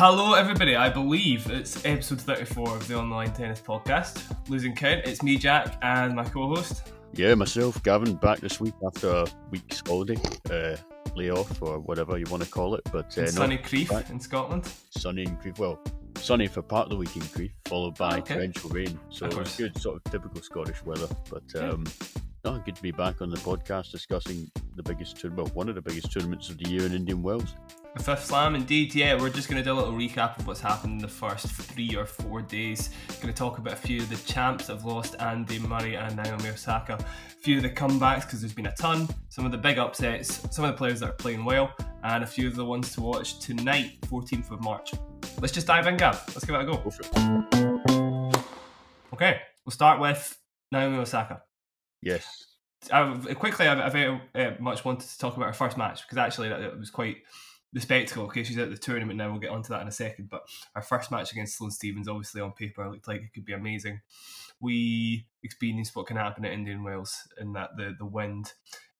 Hello everybody, I believe it's episode 34 of the Online Tennis Podcast. Losing count, it's me, Jack, and my co-host. Yeah, myself, Gavin, back this week after a week's holiday, layoff or whatever you want to call it. But sunny Crieff in Scotland. Sunny in Crieff, well, sunny for part of the week in Crieff, followed by torrential rain. So it was good, sort of typical Scottish weather. But good to be back on the podcast discussing the biggest tournament, one of the biggest tournaments of the year in Indian Wells. The fifth slam, indeed. Yeah, we're just going to do a little recap of what's happened in the first 3 or 4 days. Going to talk about a few of the champs that have lost, Andy Murray and Naomi Osaka. A few of the comebacks, because there's been a ton. Some of the big upsets, some of the players that are playing well, and a few of the ones to watch tonight, 14th of March. Let's just dive in, Gav. Let's give it a go. Go for it. Okay, we'll start with Naomi Osaka. Yes. I very much wanted to talk about her first match, because actually it was quite the spectacle. Okay, she's at the tournament now, we'll get onto that in a second, but her first match against Sloane Stephens, obviously on paper, looked like it could be amazing. We experienced what can happen at Indian Wells in that the wind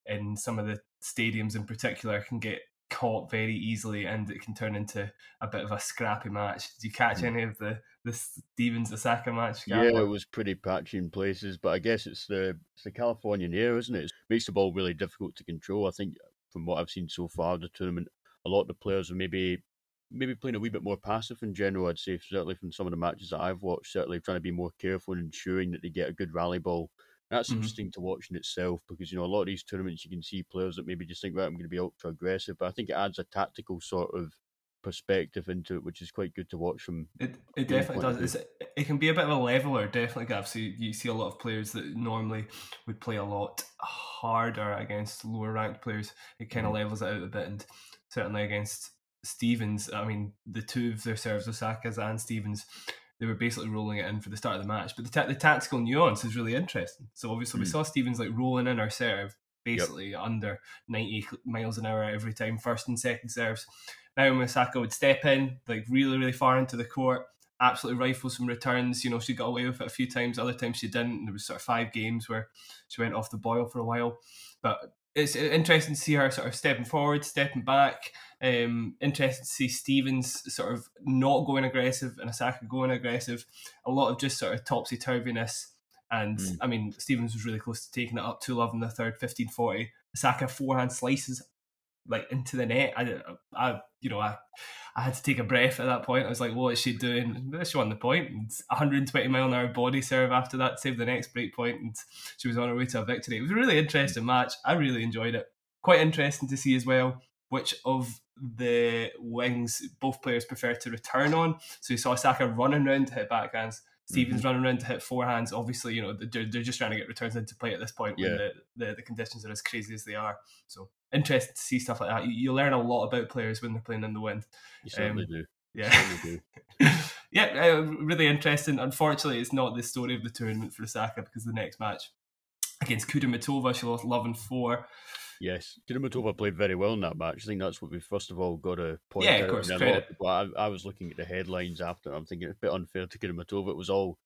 in some of the stadiums in particular can get caught very easily and it can turn into a bit of a scrappy match. Did you catch any of the Stephens-Osaka match? Yeah, it was pretty patchy in places, but I guess it's the Californian air, isn't it? It makes the ball really difficult to control. I think from what I've seen so far of the tournament, a lot of the players are maybe playing a wee bit more passive in general, I'd say, certainly from some of the matches that I've watched, certainly trying to be more careful and ensuring that they get a good rally ball. And that's interesting to watch in itself because, a lot of these tournaments you can see players that maybe just think, right, I'm going to be ultra aggressive, but I think it adds a tactical sort of perspective into it, which is quite good to watch from. It definitely does. It can be a bit of a leveler, definitely, Gav. So you see a lot of players that normally would play a lot harder against lower ranked players. It kind of levels it out a bit, and certainly against Stephens, I mean, the two of their serves, Osaka's and Stephens, they were basically rolling it in for the start of the match. But the tactical nuance is really interesting. So obviously we saw Stephens rolling in her serve, basically under 90 miles an hour every time, first and second serves. Naomi Osaka would step in, really, really far into the court, absolutely rifle some returns. She got away with it a few times, other times she didn't. And there was sort of 5 games where she went off the boil for a while. But it's interesting to see her sort of stepping forward, stepping back. Interesting to see Stephens sort of not going aggressive and Osaka going aggressive. A lot of just sort of topsy-turviness. And, I mean, Stephens was really close to taking it up 2-love in the third, 15-40. Osaka forehand slices into the net. I had to take a breath at that point. I was like, what is she doing? She won the point. And 120 mile an hour body serve after that, saved the next break point, and she was on her way to a victory. It was a really interesting match. I really enjoyed it. Quite interesting to see as well which of the wings both players prefer to return on. So you saw Osaka running around to hit backhands, Stephens running around to hit forehands. Obviously, they're just trying to get returns into play at this point when the conditions are as crazy as they are. So interesting to see stuff like that. You learn a lot about players when they're playing in the wind. You certainly do. Yeah. You certainly do. Really interesting. Unfortunately, it's not the story of the tournament for Osaka because the next match against Kudermetova, she lost 11-4. Yes, Kudermetova played very well in that match. I think that's what we first of all got to point out. Yeah, of course. I was looking at the headlines after, I'm thinking it's a bit unfair to Kudermetova. It was all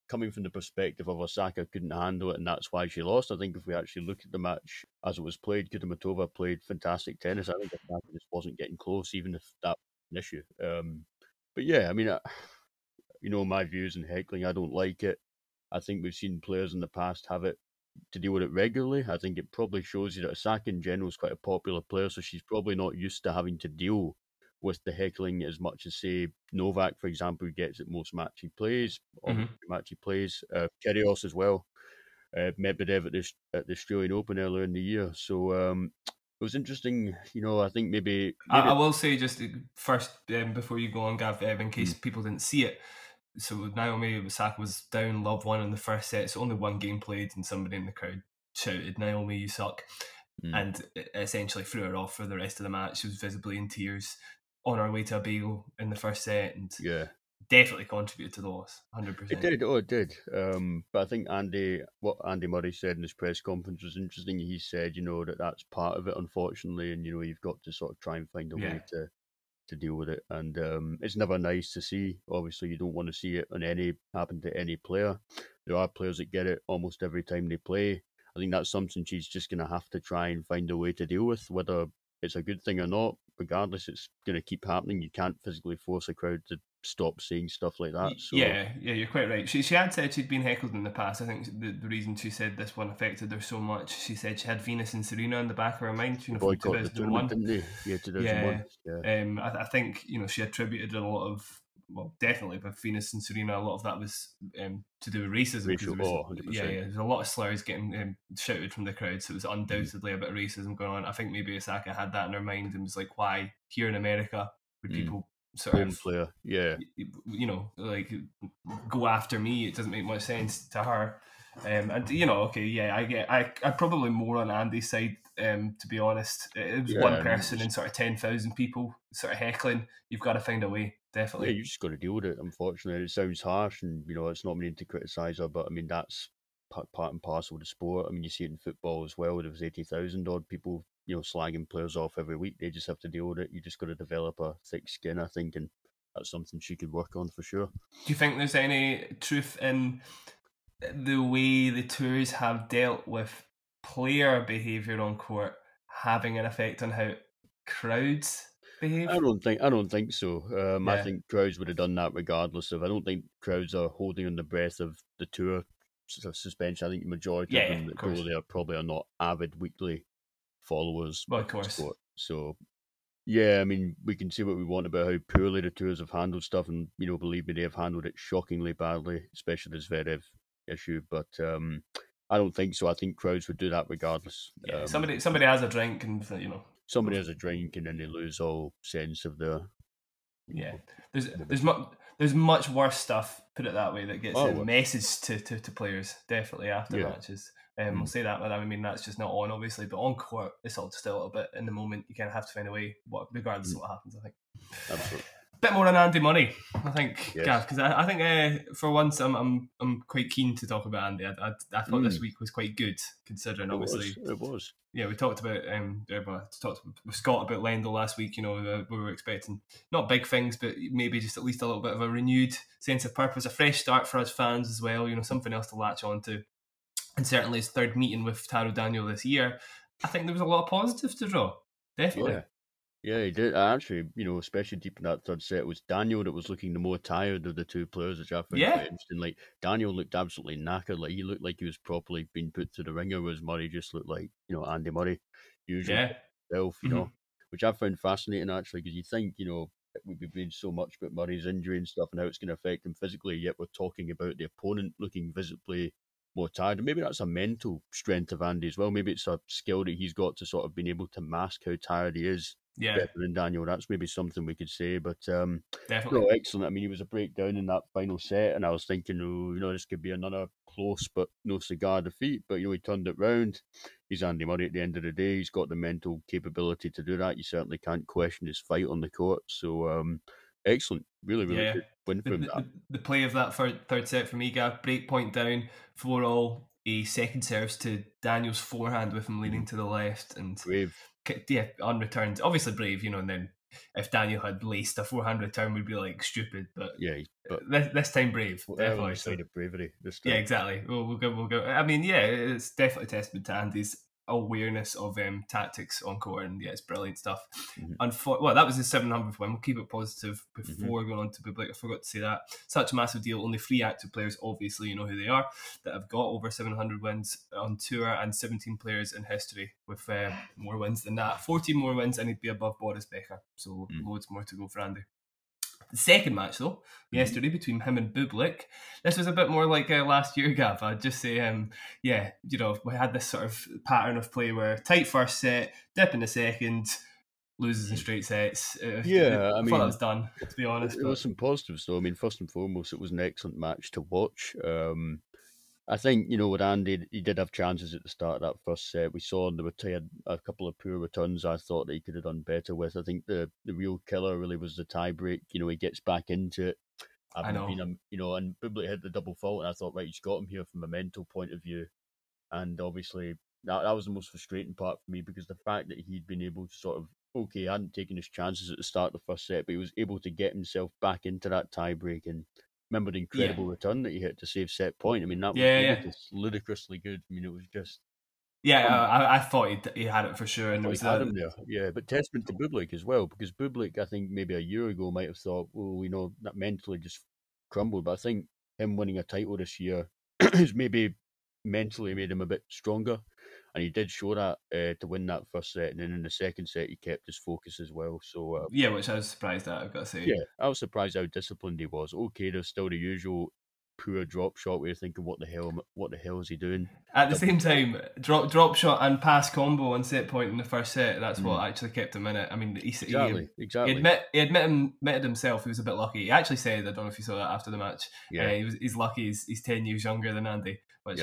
coming from the perspective of Osaka couldn't handle it, and that's why she lost. I think if we actually look at the match as it was played, Kudermetova played fantastic tennis. I think Osaka just wasn't getting close, even if that was an issue. But yeah, I mean, my views on heckling, I don't like it. I think we've seen players in the past have it to deal with it regularly. I think it probably shows you that Osaka in general is quite a popular player, so she's probably not used to having to deal with the heckling as much as, say, Novak, for example, who gets it most match he plays, Kyrgios as well, Medvedev at the Australian Open earlier in the year. So it was interesting, I think maybe I will say just first, before you go on, Gav, in case people didn't see it, so Naomi Osaka was down love 1 in the first set. So only 1 game played, and somebody in the crowd shouted, "Naomi, you suck," and it essentially threw her off for the rest of the match. She was visibly in tears on her way to a bagel in the first set, and definitely contributed to the loss, 100%. It did. But I think what Andy Murray said in his press conference was interesting. He said, that's part of it, unfortunately, and you've got to sort of try and find a way to deal with it, and it's never nice to see. Obviously, you don't want to see it happen to any player. There are players that get it almost every time they play. I think that's something she's just going to have to try and find a way to deal with, whether it's a good thing or not. regardless, it's going to keep happening. You can't physically force a crowd to stop saying stuff like that. So yeah, you're quite right. She had said she'd been heckled in the past. I think the reason she said this one affected her so much, she said she had Venus and Serena in the back of her mind, from boycott the 2001. tournament, didn't they? Yeah, 2001. Yeah. I think she attributed a lot of, well, definitely with Venus and Serena, a lot of that was to do with racism. There's a lot of slurs getting shouted from the crowd, so it was undoubtedly a bit of racism going on. I think maybe Osaka had that in her mind and was like, why here in America would people sort of player, like go after me? It doesn't make much sense to her. I probably more on Andy's side, to be honest. It was one person in sort of 10,000 people sort of heckling. You've got to find a way, definitely. Yeah, you just got to deal with it, unfortunately. It sounds harsh, and it's not meaning to criticise her, but I mean, that's part and parcel of the sport. I mean, you see it in football as well. There was 80,000 odd people slagging players off every week. They just have to deal with it. You just got to develop a thick skin, I think, and that's something she could work on for sure. Do you think there's any truth in the way the tours have dealt with player behaviour on court having an effect on how crowds behave? I don't think so. I think crowds would have done that regardless of. I don't think crowds are holding on the breath of the tour suspension. I think the majority of them that go there probably are not avid weekly followers. Well, of course. So, yeah, I mean, we can say what we want about how poorly the tours have handled stuff, and believe me, they have handled it shockingly badly, especially this Zverev issue. But I don't think so. I think crowds would do that regardless. Yeah, somebody has a drink, and somebody has a drink, and then they lose all sense of the. Yeah, there's much worse stuff. Put it that way, that gets a message to players definitely after matches. We'll say that, but I mean that's just not on, obviously. But on court, it's all just a little bit in the moment. You kind of have to find a way, regardless of what happens. I think. Absolutely. A bit more on Andy Murray, I think, Gav, because I think for once I'm quite keen to talk about Andy. I thought this week was quite good, considering obviously it was. Yeah, we talked about with Scott about Lendl last week. We were expecting not big things, but maybe just at least a little bit of a renewed sense of purpose, a fresh start for us fans as well. Something else to latch on to, and certainly his third meeting with Taro Daniel this year. I think there was a lot of positives to draw. Definitely. Yeah, he did. Actually, especially deep in that third set, it was Daniel that was looking the more tired of the two players, which I found quite interesting. Like, Daniel looked absolutely knackered. Like, he looked like he was properly being put to the ringer, whereas Murray just looked like, Andy Murray, usually himself, which I found fascinating, actually, because you think, we've been doing so much about Murray's injury and stuff and how it's going to affect him physically, yet we're talking about the opponent looking visibly more tired. And maybe that's a mental strength of Andy as well. Maybe it's a skill that he's got to sort of being able to mask how tired he is. Better than Daniel. That's maybe something we could say, but definitely excellent. I mean, he was a breakdown in that final set, and I was thinking, this could be another close but no cigar defeat. But he turned it round. He's Andy Murray at the end of the day. He's got the mental capability to do that. You certainly can't question his fight on the court. So excellent, really good win for him. The play of that third set for me, Gav, break point down 4-all. A second serves to Daniel's forehand with him leaning to the left, and brave. Unreturned. Obviously brave, and then if Daniel had laced a forehand return, we'd be like stupid. But this time brave, definitely. Side of bravery this time. Yeah, exactly. We'll go. I mean, it's definitely a testament to Andy's awareness of tactics on court, and it's brilliant stuff. That was his 700th win. We'll keep it positive before going on to Bublik. I forgot to say that. Such a massive deal. Only 3 active players, obviously, you know who they are, that have got over 700 wins on tour, and 17 players in history with more wins than that. 14 more wins, and he'd be above Boris Becker. So loads more to go for Andy. The second match, though, yesterday between him and Bublik, this was a bit more like last year, Gav. I'd just say, we had this sort of pattern of play where tight first set, dip in the second, loses in straight sets. I thought that was done, to be honest. There was some positives, though. I mean, first and foremost, it was an excellent match to watch. I think, with Andy, he did have chances at the start of that first set. We saw he had a couple of poor returns I thought that he could have done better with. I think the real killer really was the tie break. He gets back into it. I know. And Bublik hit the double fault, and I thought, right, he's got him here from a mental point of view. And obviously, that was the most frustrating part for me, because the fact that he'd been able to sort of, he hadn't taken his chances at the start of the first set, but he was able to get himself back into that tie break. And remember the incredible return that he hit to save set point. I mean, that was ludicrously good. I mean, it was just... I thought he had it for sure, and I there was had him there. Yeah, but testament to Bublik as well, because Bublik, I think maybe a year ago might have thought, well, that mentally just crumbled. But I think him winning a title this year has maybe mentally made him a bit stronger, and he did show that to win that first set, and then in the second set he kept his focus as well. So which I was surprised at, I've got to say. Yeah, I was surprised how disciplined he was. Okay, there's still the usual poor drop shot where you're thinking, what the hell is he doing? At the same time, drop shot and pass combo on set point in the first set, that's what actually kept him in it. I mean, exactly. He admitted himself he was a bit lucky. He actually said, I don't know if you saw that after the match, he's lucky he's 10 years younger than Andy, which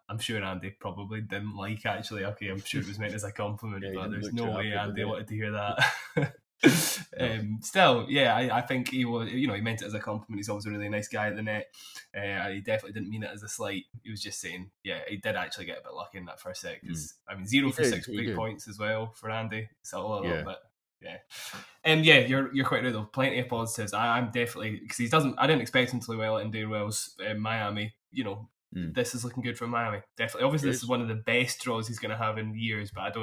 I'm sure Andy probably didn't like, actually. Okay, I'm sure it was meant as a compliment, but there's no way Andy wanted to hear that. Still, I think he was, he meant it as a compliment. He's always a really nice guy at the net. He definitely didn't mean it as a slight. He was just saying, he did actually get a bit lucky in that first set, because 0 for 6 big points as well for Andy. So a little bit. You're quite right though. Plenty of positives. I'm definitely, because I didn't expect him to play well at Indian Wells, Miami. This is looking good for Miami. Definitely. Obviously, this is one of the best draws he's going to have in years, but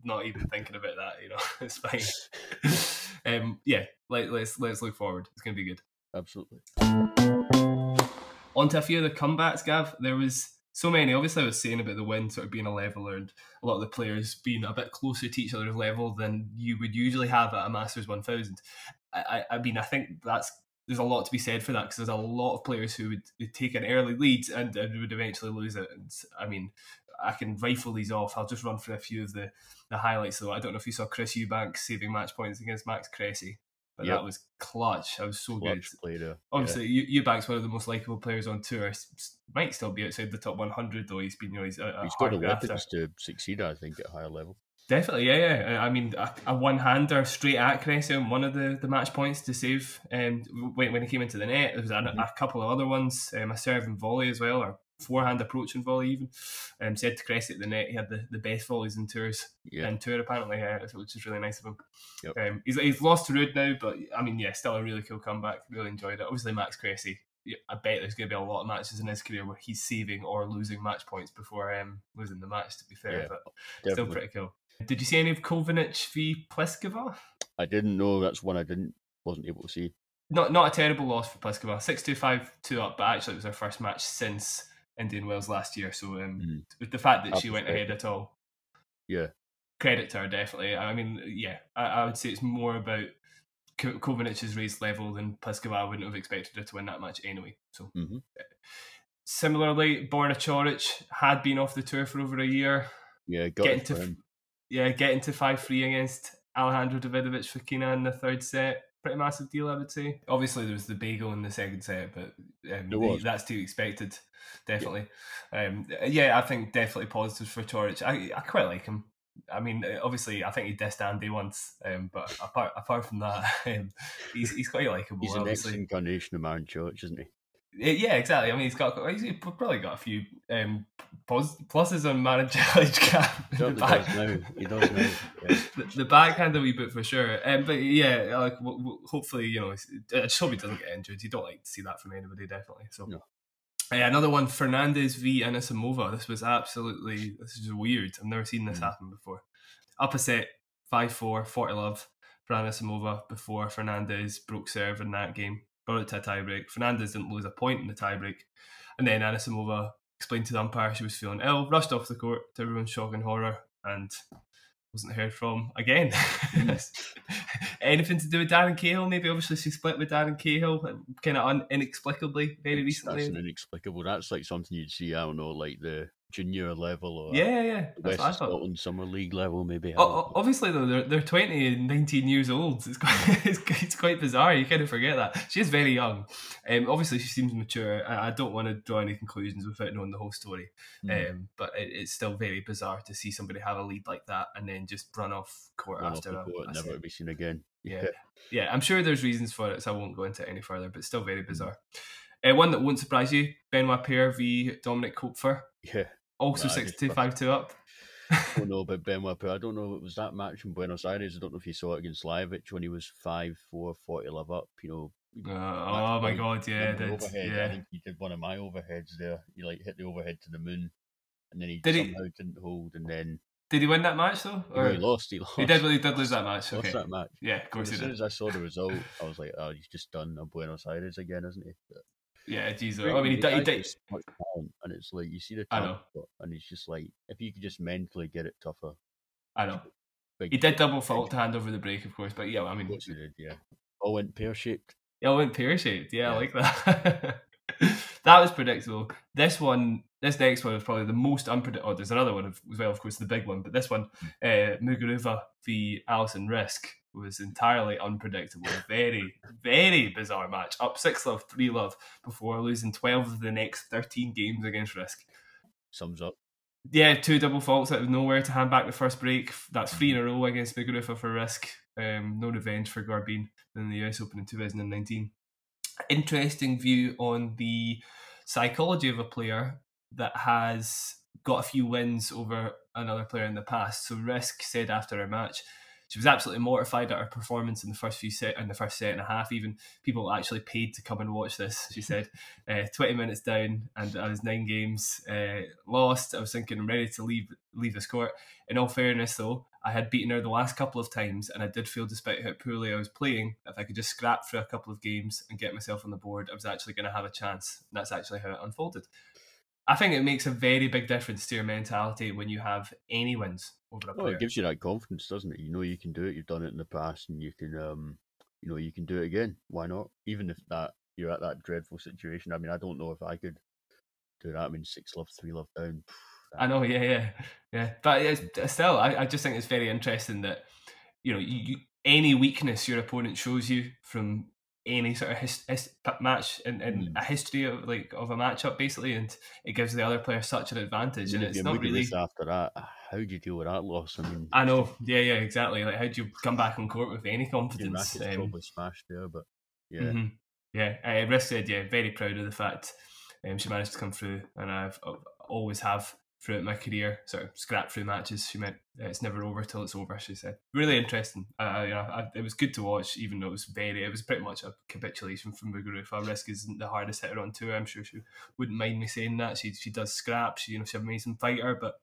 not even thinking about that. It's fine. Let's look forward. It's going to be good. Absolutely. On to a few of the comebacks, Gav. There was so many. Obviously, I was saying about the win sort of being a leveler, and a lot of the players being a bit closer to each other's level than you would usually have at a Masters 1000. I mean, I think there's a lot to be said for that, because there's a lot of players who would take an early lead and would eventually lose it. And I mean, I can rifle these off. I'll just run through a few of the highlights. So I don't know if you saw Chris Eubanks saving match points against Max Cressy, but that was clutch. That was so clutch good. Player. Obviously, Eubanks, one of the most likable players on tour, might still be outside the top 100 though. He's been, he's got the weapons to succeed, I think, at a higher level. Definitely, I mean, a one-hander straight at Cressy on one of the match points to save when he came into the net. There was a couple of other ones, a serve and volley as well, or forehand approach and volley even. Said to Cressy at the net, he had the best volleys in tour apparently, which is really nice of him. Yep. He's lost to Ruud now, but I mean, still a really cool comeback. Really enjoyed it. Obviously, Max Cressy, I bet there's going to be a lot of matches in his career where he's saving or losing match points before losing the match, to be fair, but definitely. Still pretty cool. Did you see any of Kovinich v Pliskova? I didn't know. That's one I wasn't able to see. Not a terrible loss for Pliskova. 6-2, 5-2 up, but actually it was her first match since Indian Wells last year. So with the fact that she went ahead at all, credit to her, definitely. I mean, I would say it's more about Kovinich's raised level than Pliskova. I wouldn't have expected her to win that match anyway. So similarly, Borna Coric had been off the tour for over a year. Yeah, getting to 5-3 against Alejandro Davidovich Fokina in the third set. Pretty massive deal, I would say. Obviously, there was the bagel in the second set, but that's to be expected, definitely. I think definitely positives for Coric. I quite like him. I mean, obviously, I think he dissed Andy once, but apart from that, he's quite likeable. He's the next incarnation of Marin Coric, isn't he? Yeah, exactly. I mean, he's probably got a few pluses on Marin Coric. He does now. Yeah. The backhand a wee bit for sure. But hopefully, I just hope he doesn't get injured. You don't like to see that from anybody, definitely. So, no. Another one, Fernandez v Anisimova. This is weird. I've never seen this happen before. Up a set, 5-4, 40-love for Anisimova before Fernandez broke serve in that game. Brought it to a tiebreak. Fernandez didn't lose a point in the tiebreak. And then Anisimova explained to the umpire she was feeling ill, rushed off the court to everyone's shock and horror, and wasn't heard from again. Anything to do with Darren Cahill? Maybe obviously she split with Darren Cahill, kind of inexplicably, very recently. That's inexplicable. That's like something you'd see, I don't know, like the junior level or West Scotland Summer League level, maybe. Obviously, though, they're 20 and 19 years old. It's quite bizarre. You kind of forget that. She is very young. Obviously, she seems mature. I don't want to draw any conclusions without knowing the whole story. But it's still very bizarre to see somebody have a lead like that and then just run off court after never to be seen again. Yeah, I'm sure there's reasons for it, so I won't go into it any further, but still very bizarre. One that won't surprise you, Benoit Paire v Dominik Koepfer. Yeah. Also 6-2, 5-2 up. I don't know about Benoit Paire. I don't know if it was that match in Buenos Aires. I don't know if you saw it against Lajovic when he was 5-4, 40-love up. Oh my God, yeah. I think he did one of my overheads there. He hit the overhead to the moon and then he Did somehow didn't hold, and then did he win that match though? no, he lost. He lost. He did lose that match. Lost Okay. that match. Yeah, of course As he soon did. as I saw the result, I was like, oh, he's just done in Buenos Aires again, isn't he? But Yeah, Jesus. great, I mean, he did. so much talent, and it's like you see the I talent, know. and it's just like if you could just mentally get it tougher. I know. Big, He did double fault to hand over the break, of course, but yeah, I mean, of course he did. Yeah, all went pear shaped. Yeah, I went pear shaped. Yeah, I like that. That was predictable. This next one was probably the most unpredictable. Oh, there's another one as well, of course, the big one. But this one, Muguruza v Alison Riske, was entirely unpredictable. Very, very bizarre match. Up 6-love, 3-love before losing 12 of the next 13 games against Riske. Sums up. Yeah, 2 double faults out of nowhere to hand back the first break. That's 3 in a row against Muguruza for Riske. No revenge for Garbine in the US Open in 2019. Interesting view on the psychology of a player that has got a few wins over another player in the past. So Riske said after her match, she was absolutely mortified at her performance in the first set and a half. Even people actually paid to come and watch this. She said, 20 minutes down, and I was 9 games lost. I was thinking I'm ready to leave this court. In all fairness, though, I had beaten her the last couple of times, and I did feel, despite how poorly I was playing, if I could just scrap through a couple of games and get myself on the board, I was actually going to have a chance. And that's actually how it unfolded. I think it makes a very big difference to your mentality when you have any wins over a player. It gives you that confidence, doesn't it? You know you can do it. You've done it in the past, and you can, you can do it again. Why not? Even if you're at that dreadful situation. I mean, I don't know if I could do that. I mean, 6-love, 3-love down. I know, yeah. But it's still, I just think it's very interesting that you any weakness your opponent shows you from any sort of match in a history of a matchup, basically, and it gives the other player such an advantage. And it's not really after that. How do you deal with that loss? I mean, I know, yeah, exactly. Like, how do you come back on court with any confidence? Your probably smashed there, but yeah, Riske said, very proud of the fact she managed to come through, and I've always have throughout my career, sort of scrap through matches. She meant it's never over till it's over, she said. Really interesting. It was good to watch, even though it was pretty much a capitulation from Muguruza. Riske isn't the hardest hitter on tour. I'm sure she wouldn't mind me saying that. She does scrap. She's an amazing fighter, but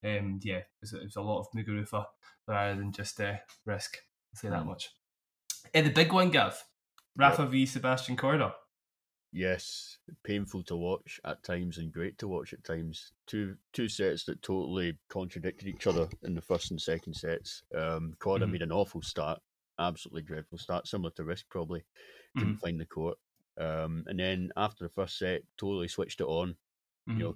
it was a lot of Muguruza rather than just Riske. I'll say that much. The big one, Gav. Rafa v Sebastian Korda. Yes, painful to watch at times and great to watch at times. Two sets that totally contradicted each other in the first and second sets. Korda made an awful start, absolutely dreadful start, similar to Riske probably. Couldn't find the court. And then after the first set, totally switched it on.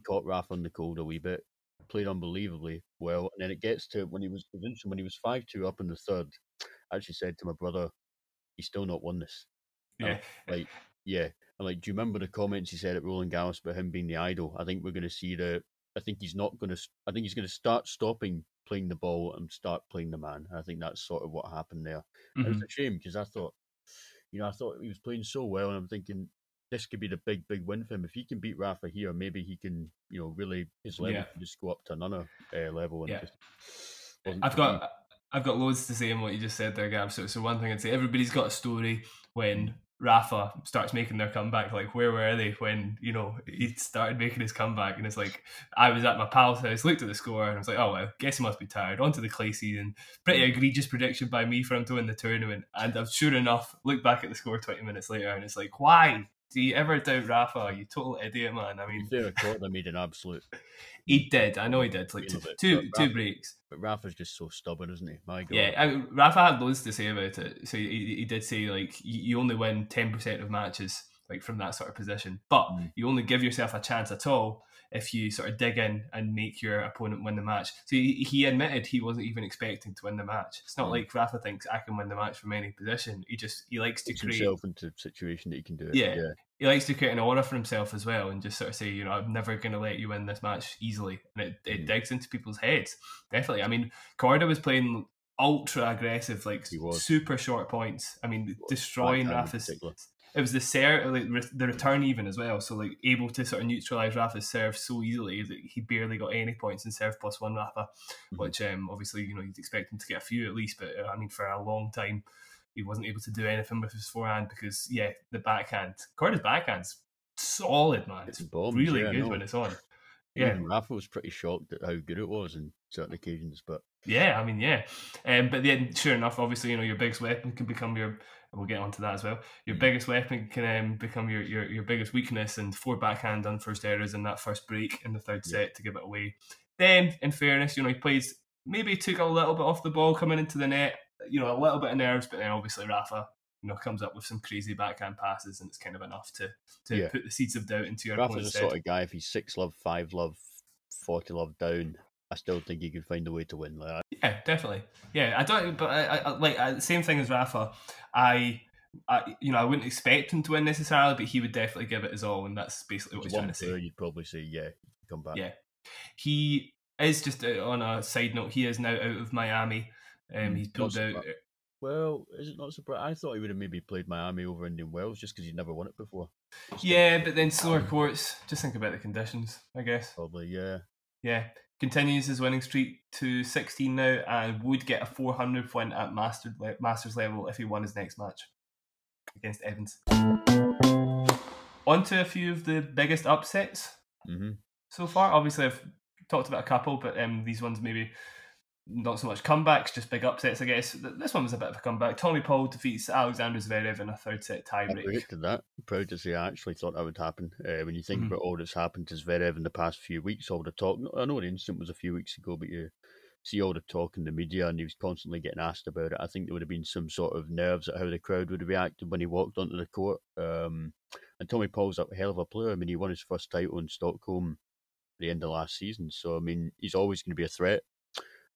Caught Rafa on the cold a wee bit, played unbelievably well. And then it gets to when he was 5-2 up in the third. I actually said to my brother, he's still not won this. Yeah. I'm like, do you remember the comments he said at Roland Garros about him being the idol? I think we're going to see I think he's going to start stopping playing the ball and start playing the man. I think that's sort of what happened there. It was a shame because I thought he was playing so well, and I'm thinking this could be the big win for him. If he can beat Rafa here, maybe he can, really his level can just go up to another level. And I've got loads to say on what you just said there, Gav. So one thing I'd say, everybody's got a story when Rafa starts making their comeback. Like, where were they when he started making his comeback? And it's like, I was at my pal's house, looked at the score, and I was like, oh well, guess he must be tired. On to the clay season. Pretty egregious prediction by me for him to win the tournament. And I've sure enough looked back at the score 20 minutes later, and it's like, why do you ever doubt Rafa? You total idiot, man. I mean, Korda made an absolute. He did. I know he did. Like two breaks. But Rafa's just so stubborn, isn't he? My God. Yeah, Rafa had loads to say about it. So he did say, like, you only win 10% of matches, like, from that sort of position. But you only give yourself a chance at all if you sort of dig in and make your opponent win the match. So he admitted he wasn't even expecting to win the match. It's not like Rafa thinks I can win the match from any position. He likes to create himself into a situation that he can do it. Yeah. He likes to create an aura for himself as well, and just sort of say, I'm never going to let you win this match easily. And it digs into people's heads. Definitely. I mean, Korda was playing ultra aggressive, like super short points. I mean, destroying Rafa's. It was the return even as well. So, like, able to sort of neutralise Rafa's serve so easily that he barely got any points in serve plus one Rafa, which obviously, you'd expect him to get a few at least. But I mean, for a long time, he wasn't able to do anything with his forehand because, the backhand. Korda's backhand's solid, man. It's really good when it's on. Yeah. Even Rafa was pretty shocked at how good it was in certain occasions, but Yeah, I mean, yeah. But then, sure enough, obviously, your biggest weapon can become your. We'll get onto that as well. Your biggest weapon can become your biggest weakness, and 4 backhand unforced errors in that first break in the third set to give it away. Then, in fairness, he plays, maybe took a little bit off the ball coming into the net, a little bit of nerves, but then obviously Rafa, comes up with some crazy backhand passes, and it's kind of enough to put the seeds of doubt into your Rafa's opponent's the head. sort of guy, if he's 6-love, 5-love, 40-love down, I still think he could find a way to win like that. Yeah, definitely. Yeah, I don't. But I same thing as Rafa. I wouldn't expect him to win necessarily, but he would definitely give it his all, and that's basically what he's trying to say. You'd probably say, yeah, come back. Yeah, he is just on a side note. He is now out of Miami. He's pulled out. Well, is it not surprising? I thought he would have maybe played Miami over Indian Wells just because he'd never won it before. Yeah, but then slower courts. Just think about the conditions, I guess. Probably, yeah. Yeah. Continues his winning streak to 16 now, and would get a 400th win at Masters level if he won his next match against Evans. On to a few of the biggest upsets so far. Obviously, I've talked about a couple, but these ones maybe not so much comebacks, just big upsets, I guess. This one was a bit of a comeback. Tommy Paul defeats Alexander Zverev in a third set tiebreak. I predicted that. I'm proud to say I actually thought that would happen. When you think about all that's happened to Zverev in the past few weeks, all the talk. I know the incident was a few weeks ago, but you see all the talk in the media, and he was constantly getting asked about it. I think there would have been some sort of nerves at how the crowd would have reacted when he walked onto the court. And Tommy Paul's a hell of a player. I mean, he won his first title in Stockholm at the end of last season, so I mean, he's always going to be a threat.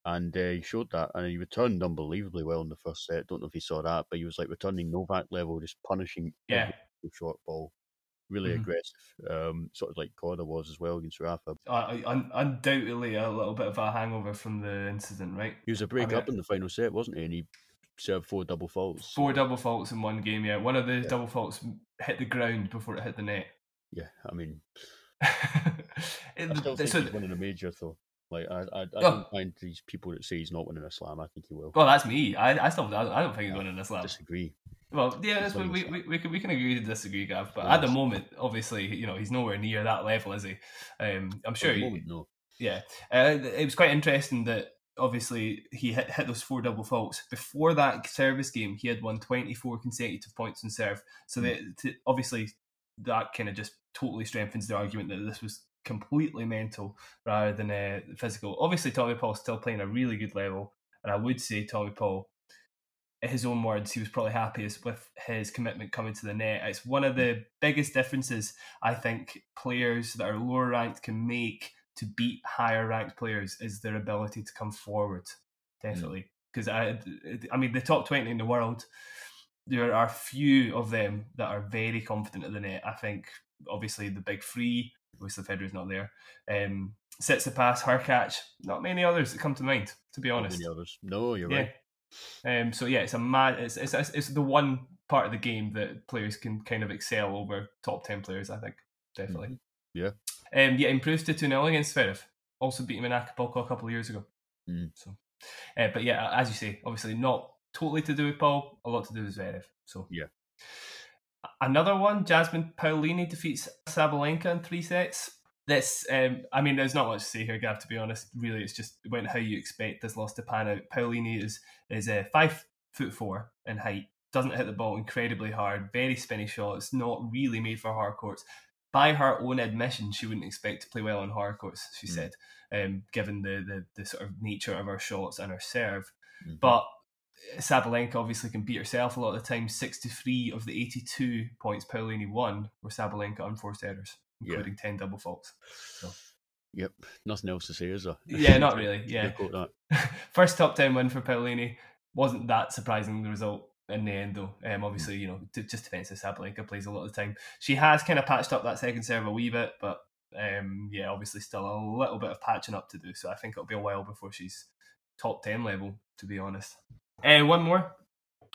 And he showed that, and he returned unbelievably well in the first set. Don't know if you saw that, but he was like returning Novak level, just punishing every short ball. Really aggressive, sort of like Korda was as well against Rafa. Undoubtedly a little bit of a hangover from the incident, right? He was a break up in the final set, wasn't he? And he served 4 double faults. 4 double faults in one game, yeah. One of the double faults hit the ground before it hit the net. Yeah, I mean... I still think he's winning a major, though. Like I don't find these people that say he's not winning a slam. I think he will. Well, that's me. I don't think he's winning a slam. Disagree. Well, yeah, that's what we can agree to disagree, Gav. But at the moment, obviously, he's nowhere near that level, is he? I'm sure. At the moment, no. Yeah, it was quite interesting that obviously he hit those 4 double faults. Before that service game, he had won 24 consecutive points in serve. So obviously that kind of just totally strengthens the argument that this was completely mental rather than physical. Obviously, Tommy Paul's still playing a really good level, and I would say Tommy Paul, in his own words, he was probably happiest with his commitment coming to the net. It's one of the biggest differences I think players that are lower ranked can make to beat higher ranked players is their ability to come forward. Definitely. Because I mean, the top 20 in the world, there are few of them that are very confident at the net. I think obviously the big 3, obviously Federer's not there. Tsitsipas, Hurkacz, not many others that come to mind, to be honest. Not many others. No, you're right. So yeah, it's the one part of the game that players can kind of excel over top 10 players, I think. Definitely. Yeah. Improves to 2-0 against Zverev. Also beat him in Acapulco a couple of years ago. So, but yeah, as you say, obviously not totally to do with Paul, a lot to do with Zverev. So yeah. Another one, Jasmine Paolini defeats Sabalenka in 3 sets. This, I mean, there's not much to say here, Gav, to be honest. Really, it's just went how you expect this loss to pan out. Paolini is 5'4" in height, doesn't hit the ball incredibly hard, very spinny shots, not really made for hard courts. By her own admission, she wouldn't expect to play well on hard courts, she said, given the sort of nature of her shots and her serve. But Sabalenka obviously can beat herself a lot of the time. 63 of the 82 points Paolini won were Sabalenka unforced errors, including 10 double faults. So. Yep, nothing else to say, is there? Yeah, not really. Yeah. First top 10 win for Paolini. Wasn't that surprising, the result in the end, though. Obviously, just defensive Sabalenka plays a lot of the time. She has kind of patched up that second serve a wee bit, but obviously still a little bit of patching up to do. So I think it'll be a while before she's top 10 level, to be honest. One more.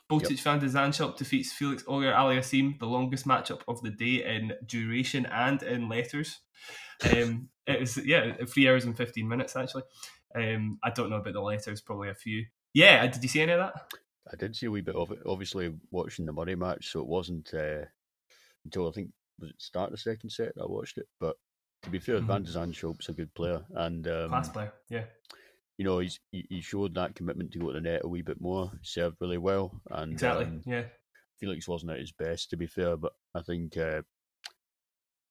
Botic van de Zandschulp defeats Felix Auger-Aliassime, the longest matchup of the day in duration and in letters. It was 3 hours and 15 minutes actually. I don't know about the letters, probably a few. Yeah, did you see any of that? I did see a wee bit of it. Obviously, watching the Murray match, so it wasn't until I think was it start the second set that I watched it. But to be fair, Van de Zandschulp's a good player, and class player, yeah. You know, he showed that commitment to go to the net a wee bit more. He served really well, and exactly, yeah. Felix wasn't at his best, to be fair, but I think I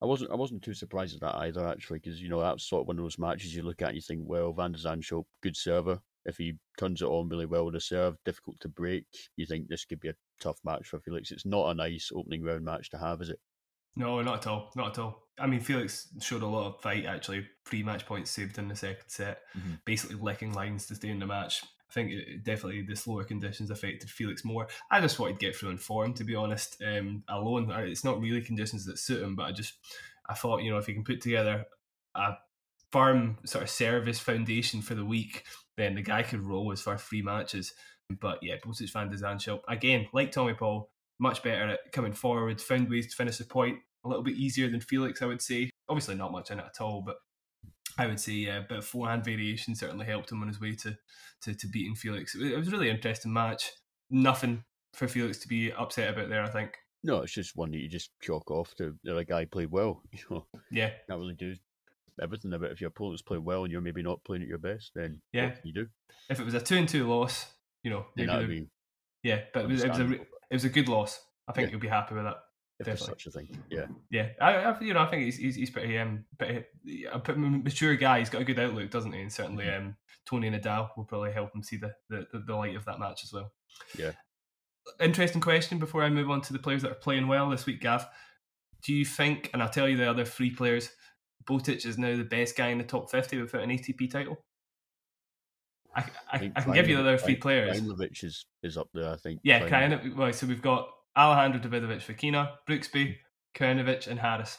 wasn't too surprised at that either, actually, because you know that's sort of one of those matches you look at and you think, well, Van de Zandschulp, good server. If he turns it on really well with a serve, difficult to break, you think this could be a tough match for Felix. It's not a nice opening round match to have, is it? No, not at all. Not at all. I mean, Felix showed a lot of fight, actually. 3 match points saved in the second set, basically licking lines to stay in the match. I think definitely the slower conditions affected Felix more. I just wanted to get through in form, to be honest. Alone, it's not really conditions that suit him, but I thought, you know, if he can put together a firm sort of service foundation for the week, then the guy could roll his first 3 matches. But yeah, Botic Van de Zandschulp, again, like Tommy Paul, much better at coming forward, found ways to finish the point a little bit easier than Felix, I would say. Obviously not much in it at all, but I would say a bit of forehand variation certainly helped him on his way to beating Felix. It was a really interesting match. Nothing for Felix to be upset about there, I think. No, it's just one that you just chalk off to the other guy played well. You know, yeah, can't really do everything about it. If your opponent's playing well and you're maybe not playing at your best, then yeah, what can you do? If it was a 2-2 loss, you know, maybe but it was a good loss. I think you'll be happy with that. If there's such a thing, yeah. I think he's pretty a mature guy. He's got a good outlook, doesn't he? And certainly, Tony Nadal will probably help him see the light of that match as well. Yeah. Interesting question before I move on to the players that are playing well this week, Gav. Do you think, and I'll tell you the other 3 players, Botic is now the best guy in the top 50 without an ATP title? I can give you the other 3 players. Krajinovic is up there, I think. Yeah, Krajinovic. Well, so we've got Alejandro Davidovich Fokina, Brooksby, Krajinovic, and Harris.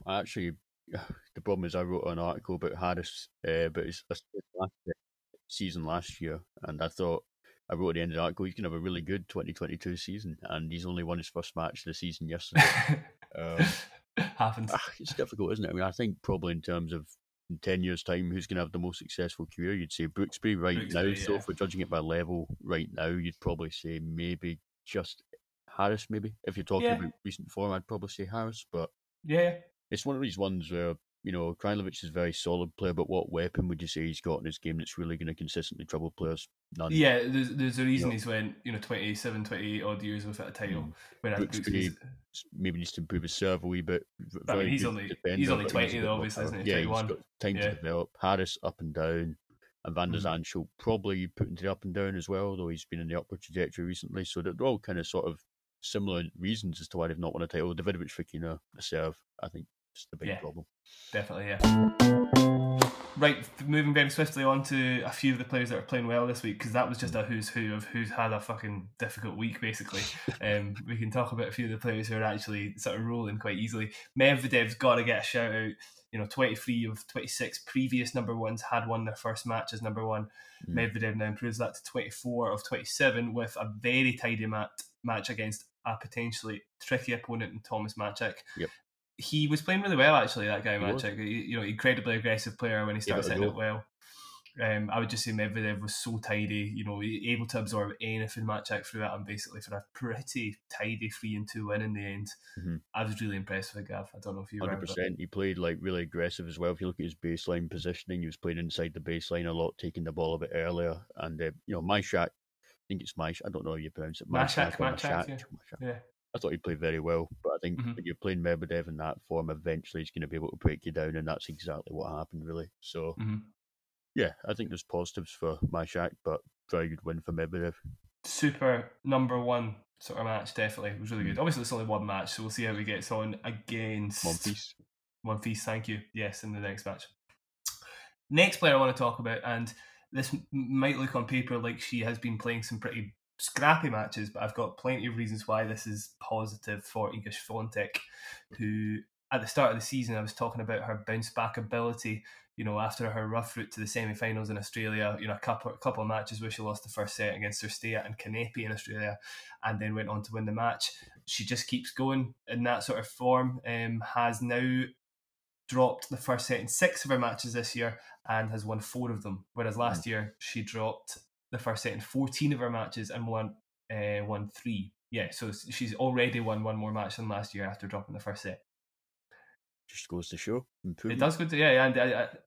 Actually, the problem is I wrote an article about Harris, but it's season last year, and I thought I wrote at the end of the article he's going to have a really good 2022 season, and he's only won his first match of the season yesterday. Happens. It's difficult, isn't it? I mean, I think probably in terms of in 10 years' time, who's going to have the most successful career? You'd say Brooksby now. Yeah. So if we're judging it by level right now, you'd probably say maybe just Harris, maybe. If you're talking about recent form, I'd probably say Harris. But it's one of these ones where, you know, Krajinovic is a very solid player, but what weapon would you say he's got in his game that's really going to consistently trouble players? None. Yeah, there's a reason he's went, 27, 28 odd years without a title. Brooksby maybe needs to improve his serve a wee bit. I mean, he's only 20 though, obviously, isn't he? Yeah, he's got time to develop. Harris up and down, and Van de Zandschulp probably put into the up and down as well, though he's been in the upward trajectory recently. So they're all kind of sort of similar reasons as to why they've not won a title. Davidovich Fokina, the serve, I think, is the big problem. Definitely, yeah. Right, moving very swiftly on to a few of the players that are playing well this week, because that was just a who's who of who's had a fucking difficult week, basically. We can talk about a few of the players who are actually sort of rolling quite easily. Medvedev's got to get a shout out. 23 of 26 previous number ones had won their first match as number one. Medvedev now improves that to 24 of 27 with a very tidy match against a potentially tricky opponent in Thomas Maček. Yep. He was playing really well, actually, that guy Maček. Incredibly aggressive player when he starts hitting it well. I would just say Medvedev was so tidy, able to absorb anything Maček threw at him, basically, for a pretty tidy 3-2 win in the end. I was really impressed with Gav. I don't know if you were. 100%. He played really aggressive as well. If you look at his baseline positioning, he was playing inside the baseline a lot, taking the ball a bit earlier. And, Maček, I think it's Maček, I don't know how you pronounce it. Maček. Yeah. I thought he played very well, but I think when you're playing Medvedev in that form, eventually he's going to be able to break you down, and that's exactly what happened, really. So, yeah, I think there's positives for Maček, but very good win for Medvedev. Super number one sort of match, definitely. It was really good. Obviously, it's only one match, so we'll see how he gets on against Monfils. Thank you. Yes, in the next match. Next player I want to talk about, and this might look on paper like she has been playing some pretty scrappy matches, but I've got plenty of reasons why this is positive for Iga Świątek, who at the start of the season I was talking about her bounce back ability, after her rough route to the semi-finals in Australia, a couple of matches where she lost the first set against Cirstea and Kanepi in Australia and then went on to win the match. She just keeps going in that sort of form, has now dropped the first set in 6 of her matches this year and has won 4 of them, whereas last year she dropped the first set in 14 of her matches and won 3. Yeah, so she's already won one more match than last year after dropping the first set. Just goes to show improvement. It does go to,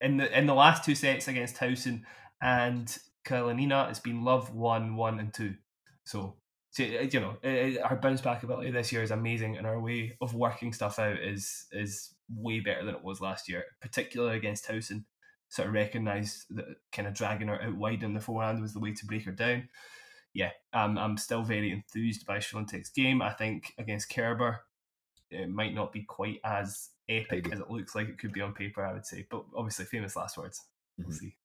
and in the last 2 sets against Towson and Karolina, it's been love 1, 1 and 2. So her bounce back ability this year is amazing, and her way of working stuff out is way better than it was last year, particularly against Towson. Sort of recognised that kind of dragging her out wide in the forehand was the way to break her down. Yeah, I'm still very enthused by Świątek's game. I think against Kerber, it might not be quite as epic as it looks like it could be on paper, I would say. But obviously, famous last words. We'll see.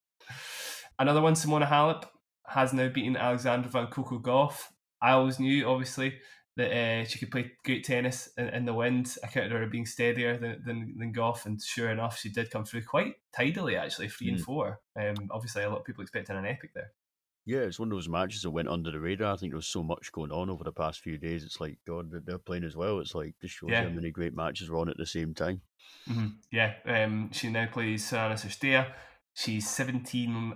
Another one, Simona Halep has now beaten Alexandra van Koekelgoof. I always knew, obviously, that she could play great tennis in the wind. I counted her being steadier than Goff, and sure enough, she did come through quite tidily, actually, 3 and 4. Obviously, a lot of people expecting an epic there. Yeah, it's one of those matches that went under the radar. I think there was so much going on over the past few days. It's like, God, they're playing as well. It's like, this shows how many great matches were on at the same time. Mm-hmm. Yeah, she now plays Sorana Cirstea. She's 17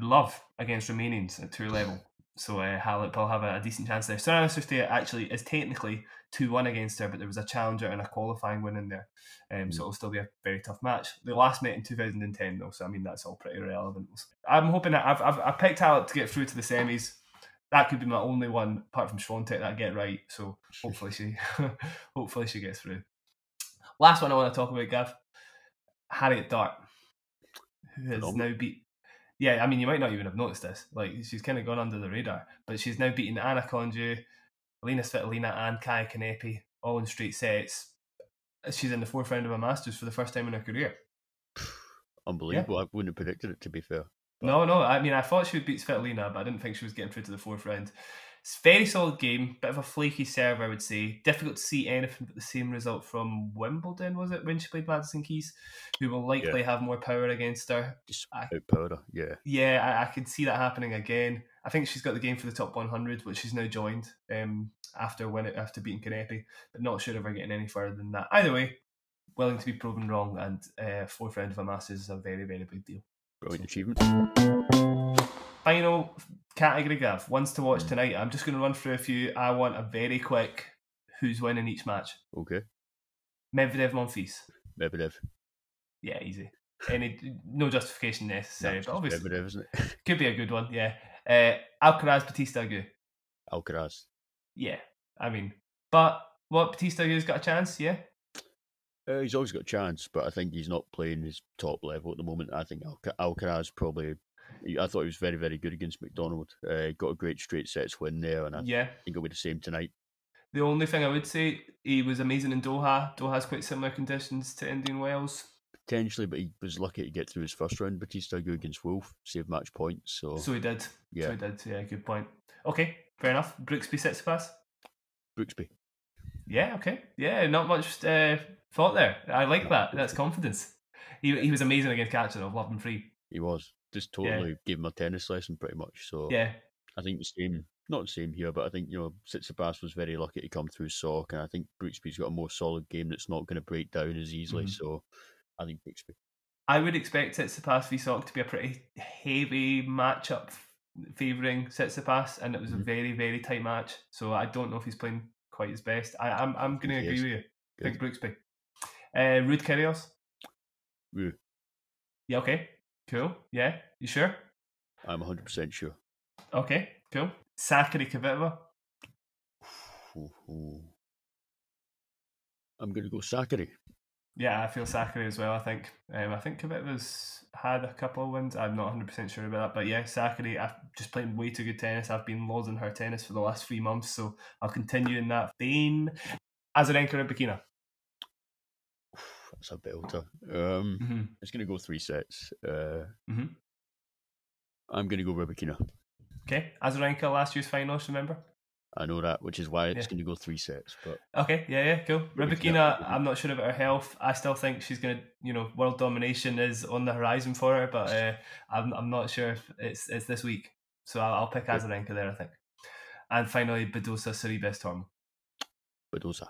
love against Romanians at tour level. So Halep will have a decent chance there. Sorana Cirstea actually is technically 2-1 against her, but there was a challenger and a qualifying win in there. So it'll still be a very tough match. They last met in 2010 though, so I mean that's all pretty relevant. I'm hoping that I've picked Halep to get through to the semis. That could be my only one, apart from Świątek, that I get right. So hopefully she gets through. Last one I want to talk about, Gav. Harriet Dart, who has now beat... Yeah, I mean, you might not even have noticed this. Like, she's kind of gone under the radar. But she's now beaten Anna Konju, Elina Svitolina and Kaia Kanepi, all in straight sets. She's in the 4th round of a Masters for the first time in her career. Unbelievable. Yeah. I wouldn't have predicted it, to be fair. But... No. I mean, I thought she would beat Svitolina, but I didn't think she was getting through to the 4th round. It's a very solid game. Bit of a flaky serve, I would say. Difficult to see anything but the same result from Wimbledon, was it, when she played Madison Keys, who will likely have more power against her. Just power, yeah. Yeah, I can see that happening again. I think she's got the game for the top 100, which she's now joined after beating Kanepi, but not sure of her getting any further than that. Either way, willing to be proven wrong, and 4th round of a Masters is a very, very big deal. Brilliant achievement. Final category, Gav. Ones to watch tonight. I'm just going to run through a few. I want a very quick who's winning each match. Okay. Medvedev, Monfils. Medvedev. Yeah, easy. No justification necessary, but obviously Medvedev, isn't it? Could be a good one, yeah. Alcaraz, Bautista Agut. Alcaraz. Yeah, I mean, but what, Bautista Agut's got a chance, yeah? He's always got a chance, but I think he's not playing his top level at the moment. I think Alcaraz probably... I thought he was very, very good against McDonald. Got a great straight sets win there, and I think it'll be the same tonight. The only thing I would say, he was amazing in Doha. Doha's quite similar conditions to Indian Wells. Potentially, but he was lucky to get through his first round. Bautista Agut against Wolf, saved match points. So he did. Yeah. Good point. Okay, fair enough. Brooksby, Tsitsipas? Brooksby. Yeah, okay. Yeah, not much thought there. I like that. That's confidence. He was amazing against Kachanov, loved him free. He was. Just totally gave him a tennis lesson pretty much. So I think the same, not the same here, but I think, Tsitsipas was very lucky to come through Sock, and I think Brooksby's got a more solid game that's not going to break down as easily. So I think Brooksby. I would expect Tsitsipas v Sock to be a pretty heavy matchup favouring Tsitsipas, and it was a very, very tight match. So I don't know if he's playing quite his best. I'm going to agree with you. I think Brooksby. Ruud Kyrgios? Ruud. Yeah, okay. Cool. Yeah. You sure? I'm 100% sure. Okay. Cool. Sakari Kvitova? I'm going to go Sakari. Yeah, I feel Sakari as well, I think. I think Kvitova's had a couple of wins. I'm not 100% sure about that. But yeah, Sakari, I've just playing way too good tennis. I've been losing her tennis for the last 3 months, so I'll continue in that vein. Azarenka, Rybakina? That's a belter. It's going to go 3 sets. I'm going to go Rybakina. Okay. Azarenka, last year's finals, remember? I know that, which is why it's going to go 3 sets. But okay, yeah, cool. Rybakina, I'm not sure about her health. I still think she's going to, world domination is on the horizon for her, but I'm not sure if it's this week. So I'll pick Azarenka there, I think. And finally, Badosa, Sorribes, Tormo. Badosa.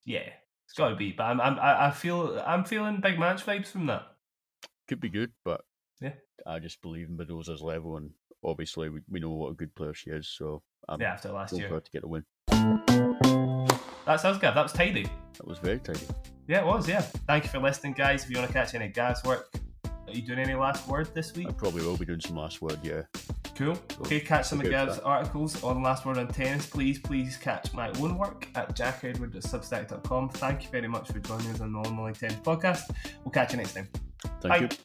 Yeah. It's got to be, but I'm feeling big match vibes from that. Could be good, but I just believe in Badosa's level, and obviously we know what a good player she is. So I'm after last year, for her to get a win. That sounds good. That was tidy. That was very tidy. Yeah, it was, yeah. Thank you for listening, guys. If you want to catch any of Gav's work, are you doing any last word this week? I probably will be doing some last word, yeah. Cool. Okay, catch some of Gav's articles on Last Word on Tennis. Please catch my own work at jackedward.substack.com. Thank you very much for joining us on the All Knowing Tennis podcast. We'll catch you next time. Thank you.